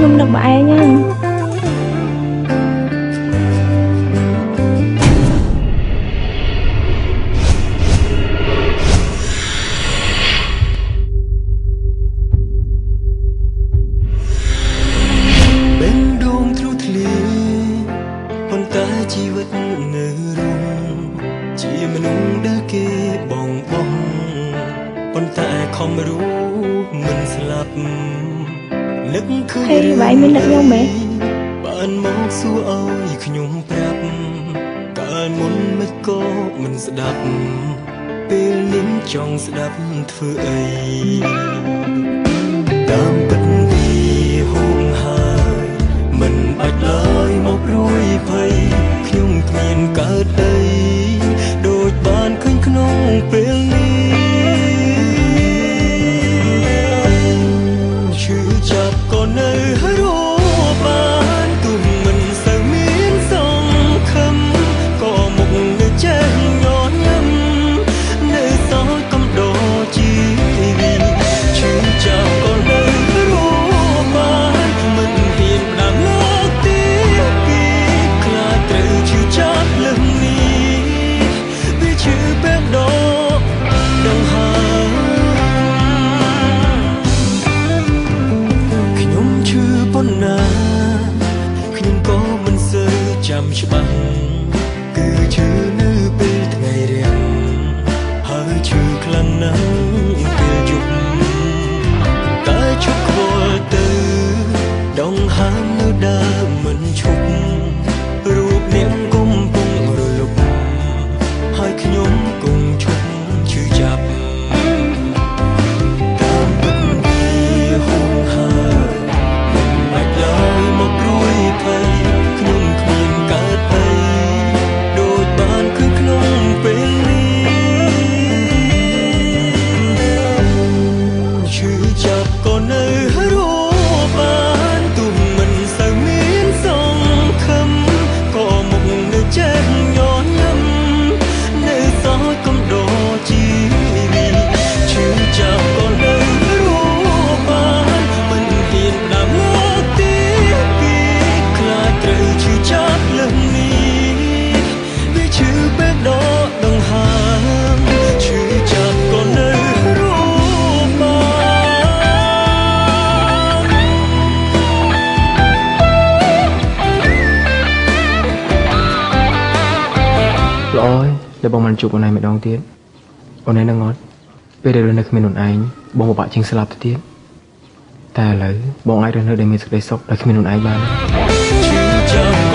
ខ្ញុំនឹកបងឯងហ្នឹងជីវិតនៅរងជាមនុស្សដែលគេបងបងប៉ុន្តែខំរស់មិនស្លាប់នឹកឃើញហេបាយមាននឹកខ្ញុំមែនបានមកសួរឲ្យខ្ញុំប្រាប់កាលមុនមិនក៏មិនស្ដាប់ពេលនេះចង់ស្ដាប់ធ្វើអីតាមពិតវាហួងហើយមិនបាច់ឡើយមកព្រួយភ័យខ្ញុំគ្មានកើតអីដូចបានឃើញក្នុងពេលនេះឈឺចាប់ក៏នៅរស់បានទោះមិនសូវមានសង្ឃឹមក៏មុខនៅចេះញញឹមនៅសល់កំដរជីវិតឈឺចាប់ក៏នៅរស់បានមិនហ៊ានផ្ដាំលើកទីពីរខ្លាចត្រូវឈឺចាប់លឹងនេះវាឈឺពេកដកដឹងហើយខ្ញុំឈឺប៉ុណ្ណាខ្ញុំក៏មិនសូវចាំច្បាស់គឺឈឺនៅពេលថ្ងៃរាំងហើយឈឺខ្លាំងណាស់ពេលយប់តែឈប់ខ្វល់ទៅដងហើមនៅដើមមិនឈប់រូបនាងកំពុងរលត់ហើយខ្ញុំគង់ឈប់ឈឺចាប់តាមពិតវាហួងហើយមិនបាច់ឡើយមកព្រួយភ័យខ្ញុំគ្មានកើតអីដូចបានឃើញក្នុងពេលនេះឈឺចាប់ក៏នៅរស់បានទោះមិនសូវមានសង្ឃឹមក៏មុខនៅចេះញញឹមនៅសល់កំដរជីវិតឈឺចាប់ក៏នៅរស់បានមិនហ៊ានផ្ដាំលើកទីពីរខ្លាចត្រូវឈឺចាប់លឹងនេះវាឈឺពេកដកដង្ហើមឈឺចាប់ក៏នៅរស់បានល្អហើយដែលបងមិនជួបអូនឯងម្ដងទៀតអូនឯងនឹងអត់ពេលដែលនៅគ្មានអូនឯងបងពិបាកជាងស្លាប់ទៅទៀតតែឥឡូវបងអាចរស់នៅដោយមានសេចក្តីសុខដោយគ្មានអូនឯងបាន ឈឺចាប់